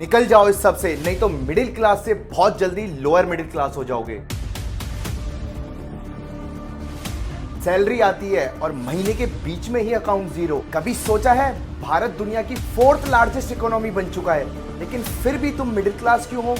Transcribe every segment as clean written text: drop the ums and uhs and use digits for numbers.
निकल जाओ इस सब से, नहीं तो मिडिल क्लास से बहुत जल्दी लोअर मिडिल क्लास हो जाओगे। सैलरी आती है और महीने के बीच में ही अकाउंट जीरो। कभी सोचा है भारत दुनिया की 4th लार्जेस्ट इकोनॉमी बन चुका है, लेकिन फिर भी तुम मिडिल क्लास क्यों हो?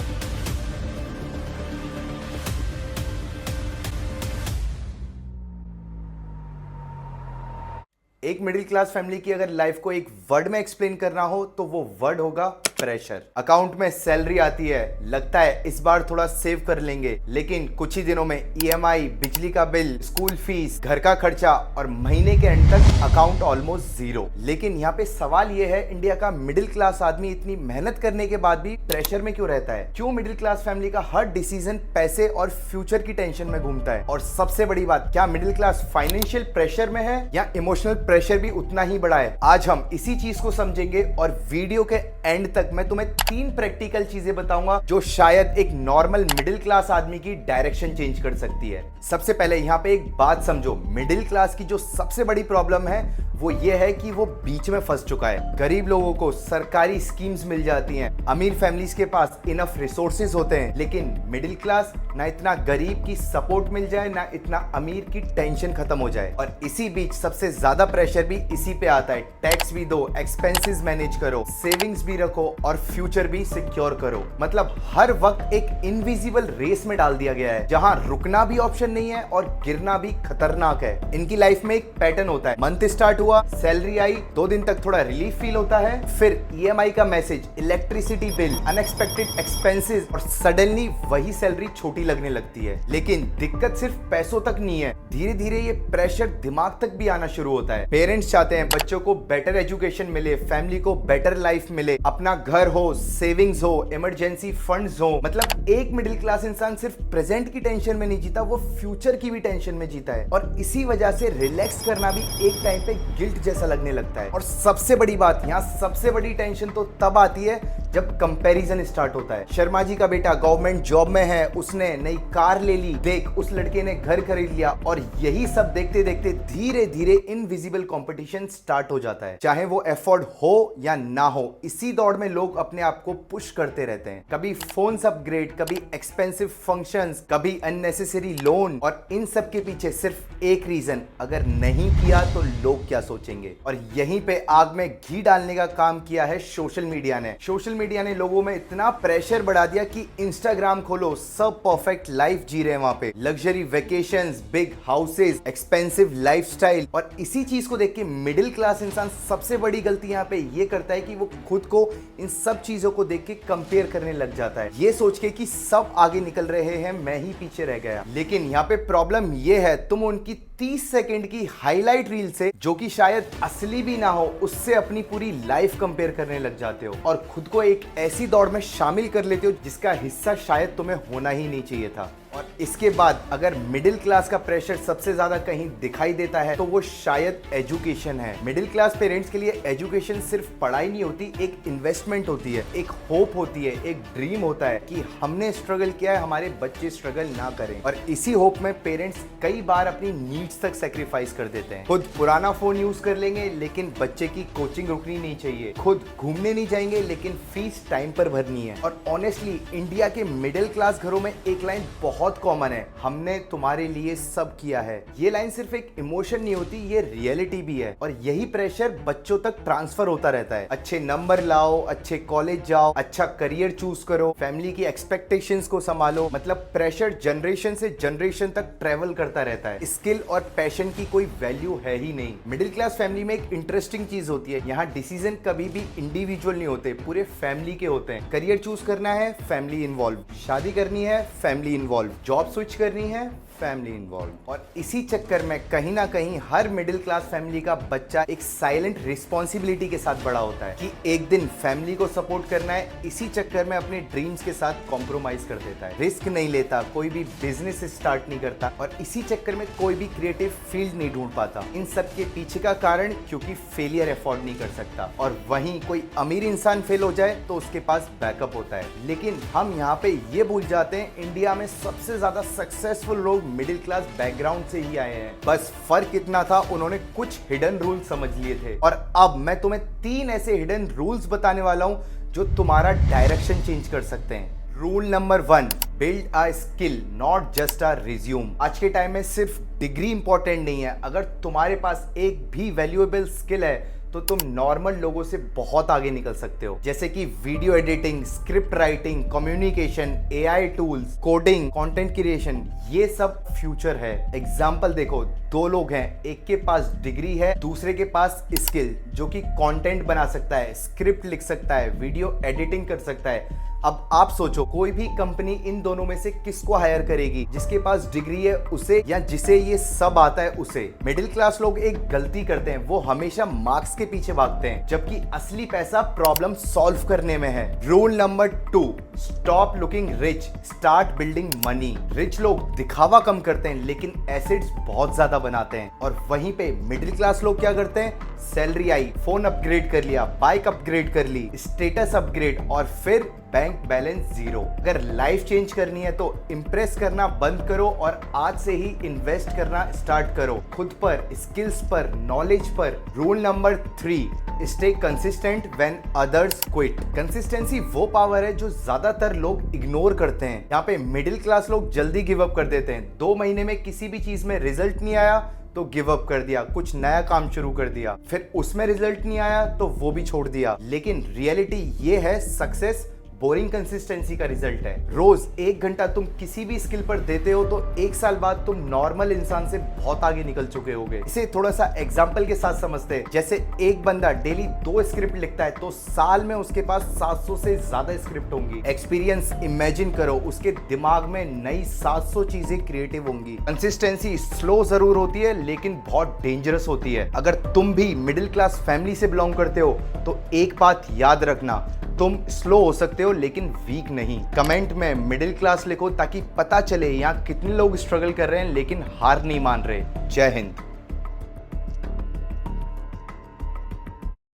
एक मिडिल क्लास फैमिली की अगर लाइफ को एक वर्ड में एक्सप्लेन करना हो तो वो वर्ड होगा प्रेशर। अकाउंट में सैलरी आती है, लगता है इस बार थोड़ा सेव कर लेंगे, लेकिन कुछ ही दिनों में ईएमआई, बिजली का बिल, स्कूल फीस, घर का खर्चा और महीने के एंड तक अकाउंट ऑलमोस्ट जीरो। लेकिन यहाँ पे सवाल ये है, इंडिया का मिडिल क्लास आदमी इतनी मेहनत करने के बाद भी प्रेशर में क्यों रहता है? क्यों मिडिल क्लास फैमिली का हर डिसीजन पैसे और फ्यूचर की टेंशन में घूमता है? और सबसे बड़ी बात, क्या मिडिल क्लास फाइनेंशियल प्रेशर में है या इमोशनल प्रेशर भी उतना ही बड़ा है? आज हम इसी चीज को समझेंगे और वीडियो के एंड तक मैं तुम्हें 3 प्रैक्टिकल चीजें बताऊंगा जो शायद एक नॉर्मल मिडिल क्लास आदमी की डायरेक्शन चेंज कर सकती है। सबसे पहले यहाँ पे एक बात समझो, मिडिल क्लास की जो सबसे बड़ी प्रॉब्लम है वो ये है कि वो बीच में फंस चुका है। गरीब लोगों को सरकारी स्कीम्स मिल जाती हैं, अमीर फैमिलीज के पास इनफ रिसोर्सेज होते हैं, लेकिन मिडिल क्लास ना इतना गरीब की सपोर्ट मिल जाए ना इतना अमीर की टेंशन खत्म हो जाए। और इसी बीच सबसे ज्यादा प्रेशर भी इसी पे आता है। टैक्स भी दो, एक्सपेंसेस मैनेज करो, सेविंग्स भी रखो और फ्यूचर भी सिक्योर करो। मतलब हर वक्त एक इनविजिबल रेस में डाल दिया गया है जहां रुकना भी ऑप्शन नहीं है और गिरना भी खतरनाक है। इनकी लाइफ में एक पैटर्न होता है, मंथ स्टार्ट हुआ, सैलरी आई, 2 दिन तक थोड़ा रिलीफ फील होता है, फिर ईएमआई का message, electricity bill, unexpected expenses और सडनली वही सैलरी छोटी लगने लगती है। लेकिन दिक्कत सिर्फ पैसों तक नहीं है, धीरे धीरे ये प्रेशर दिमाग तक भी आना शुरू होता है। पेरेंट्स चाहते हैं बच्चों को बेटर एजुकेशन मिले, फैमिली को बेटर लाइफ मिले, अपना घर हो, सेविंग्स हो, इमरजेंसी फंड्स हो। मतलब एक मिडिल क्लास इंसान सिर्फ प्रेजेंट की टेंशन में नहीं जीता, वो फ्यूचर की भी टेंशन में जीता है। और इसी वजह से रिलैक्स करना भी एक टाइम पे गिल्ट जैसा लगने लगता है। और सबसे बड़ी बात, यहाँ सबसे बड़ी टेंशन तो तब आती है जब कंपैरिजन स्टार्ट होता है। शर्मा जी का बेटा गवर्नमेंट जॉब में है, उसने नई कार ले ली, देख उस लड़के ने घर खरीद लिया। और यही सब देखते देखते धीरे धीरे इनविजिबल कंपटीशन स्टार्ट हो जाता है, चाहे वो एफोर्ड हो या ना हो। इसी दौड़ में लोग अपने आप को पुश करते रहते हैं, कभी फोन्स अपग्रेड, कभी एक्सपेंसिव फंक्शंस, कभी अननेसेसरी लोन। और इन सब के पीछे सिर्फ एक रीजन, अगर नहीं किया तो लोग क्या सोचेंगे। और यहीं पे आग में घी डालने का काम किया है सोशल मीडिया ने। सोशल मीडिया ने लोगों में इतना प्रेशर बढ़ा दिया कि इंस्टाग्राम खोलो, सब परफेक्ट लाइफ जी रहे हैं वहां पे, luxury vacations, big houses, expensive lifestyle. और इसी चीज को देख के मिडिल क्लास इंसान सबसे बड़ी गलती यहाँ पे ये करता है कि वो खुद को इन सब चीजों को देख के कंपेयर करने लग जाता है, ये सोच के कि सब आगे निकल रहे हैं, मैं ही पीछे रह गया। लेकिन यहाँ पे प्रॉब्लम ये है, तुम उनकी 30 सेकंड की हाईलाइट रील से, जो कि शायद असली भी ना हो, उससे अपनी पूरी लाइफ कंपेयर करने लग जाते हो और खुद को एक ऐसी दौड़ में शामिल कर लेते हो जिसका हिस्सा शायद तुम्हें होना ही नहीं चाहिए था। और इसके बाद अगर मिडिल क्लास का प्रेशर सबसे ज्यादा कहीं दिखाई देता है तो वो शायद एजुकेशन है। मिडिल क्लास पेरेंट्स के लिए एजुकेशन सिर्फ पढ़ाई नहीं होती, एक इन्वेस्टमेंट होती है, एक होप होती है, एक ड्रीम होता है कि हमने स्ट्रगल किया है, हमारे बच्चे स्ट्रगल ना करें। और इसी होप में पेरेंट्स कई बार अपनी नीड्स तक सेक्रीफाइस कर देते हैं। खुद पुराना फोन यूज कर लेंगे लेकिन बच्चे की कोचिंग रुकनी नहीं चाहिए, खुद घूमने नहीं जाएंगे लेकिन फीस टाइम पर भरनी है। और ऑनेस्टली इंडिया के मिडिल क्लास घरों में एक लाइन बहुत कॉमन है, हमने तुम्हारे लिए सब किया है। ये लाइन सिर्फ एक इमोशन नहीं होती, ये रियलिटी भी है। और यही प्रेशर बच्चों तक ट्रांसफर होता रहता है, अच्छे नंबर लाओ, अच्छे कॉलेज जाओ, अच्छा करियर चूज करो, फैमिली की एक्सपेक्टेशंस को संभालो। मतलब प्रेशर जनरेशन से जनरेशन तक ट्रेवल करता रहता है। स्किल और पैशन की कोई वैल्यू है ही नहीं। मिडिल क्लास फैमिली में एक इंटरेस्टिंग चीज होती है, यहाँ डिसीजन कभी भी इंडिविजुअल नहीं होते, पूरे फैमिली के होते हैं। करियर चूज करना है, फैमिली इन्वॉल्व, शादी करनी है, फैमिली इन्वॉल्व, जॉब स्विच करनी है, फैमिली इन्वॉल्व। और इसी चक्कर में कहीं ना कहीं हर मिडिल क्लास फैमिली का बच्चा एक साइलेंट रिस्पॉन्सिबिलिटी के साथ बड़ा होता है कि एक दिन फैमिली को सपोर्ट करना है। इसी चक्कर में अपने ड्रीम्स के साथ कॉम्प्रोमाइज कर देता है, रिस्क नहीं लेता, कोई भी बिजनेस स्टार्ट नहीं करता और इसी चक्कर में कोई भी क्रिएटिव फील्ड नहीं ढूंढ पाता। इन सब के पीछे का कारण क्योंकि फेलियर अफोर्ड नहीं कर सकता। और वहीं कोई अमीर इंसान फेल हो जाए तो उसके पास बैकअप होता है। लेकिन हम यहाँ पे ये भूल जाते हैं, इंडिया में सबसे ज्यादा सक्सेसफुल लोग मिडिल क्लास बैकग्राउंड से ही आए हैं। बस फर्क इतना था, उन्होंने कुछ हिडन रूल समझ लिए थे। और अब मैं तुम्हें 3 ऐसे हिडन रूल्स बताने वाला हूं जो तुम्हारा डायरेक्शन चेंज कर सकते हैं। Rule number 1, build a skill not just a resume. आज के टाइम में सिर्फ डिग्री इंपॉर्टेंट नहीं है, अगर तुम्हारे पास एक भी वैल्यूएबल स्किल है तो तुम नॉर्मल लोगों से बहुत आगे निकल सकते हो। जैसे कि video editing, script writing, communication, AI tools, coding, content creation, ये सब फ्यूचर है। एग्जाम्पल देखो, 2 लोग हैं, एक के पास डिग्री है, दूसरे के पास स्किल, जो कि कंटेंट बना सकता है, स्क्रिप्ट लिख सकता है, वीडियो एडिटिंग कर सकता है। अब आप सोचो, कोई भी कंपनी इन दोनों में से किसको हायर करेगी? जिसके पास डिग्री है उसे, या जिसे ये सब आता है उसे? मिडिल क्लास लोग एक गलती करते हैं, वो हमेशा मार्क्स के पीछे भागते हैं, जबकि असली पैसा प्रॉब्लम सॉल्व करने में है। Rule number 2, stop looking rich, start building money. Rich लोग दिखावा कम करते हैं लेकिन एसेट्स बहुत ज्यादा बनाते हैं, और वहीं पे मिडिल क्लास लोग क्या करते हैं? सैलरी आई, फोन अपग्रेड कर लिया, बाइक अपग्रेड कर ली, स्टेटस अपग्रेड, और फिर बैंक बैलेंस 0। अगर लाइफ चेंज करनी है तो इंप्रेस करना बंद करो और आज से ही इन्वेस्ट करना स्टार्ट करो, खुद पर, स्किल्स पर, नॉलेज पर। Rule number 3, stay consistent when others quit. Consistency वो पावर है जो ज्यादातर लोग इग्नोर करते हैं। यहाँ पे मिडिल क्लास लोग जल्दी गिव अप कर देते हैं। 2 महीने में किसी भी चीज में रिजल्ट नहीं आया तो गिव अप कर दिया, कुछ नया काम शुरू कर दिया, फिर उसमें रिजल्ट नहीं आया तो वो भी छोड़ दिया। लेकिन रियलिटी ये है, सक्सेस बोरिंग कंसिस्टेंसी का रिजल्ट है। रोज 1 घंटा तुम किसी भी स्किल पर देते हो तो 1 साल बाद तुम नॉर्मल इंसान से बहुत आगे निकल चुके होगे। इसे थोड़ा सा एग्जांपल के साथ समझते हैं। जैसे एक बंदा डेली 2 स्क्रिप्ट लिखता है तो साल में उसके पास 700 से ज्यादा स्क्रिप्ट होंगी। एक्सपीरियंस इमेजिन करो, उसके दिमाग में नई 700 चीजें क्रिएटिव होंगी। कंसिस्टेंसी स्लो जरूर होती है लेकिन बहुत डेंजरस होती है। अगर तुम भी मिडिल क्लास फैमिली से बिलोंग करते हो तो एक बात याद रखना, तुम स्लो हो सकते हो लेकिन वीक नहीं। कमेंट में मिडिल क्लास लिखो ताकि पता चले यहाँ कितने लोग स्ट्रगल कर रहे हैं लेकिन हार नहीं मान रहे। जय हिंद।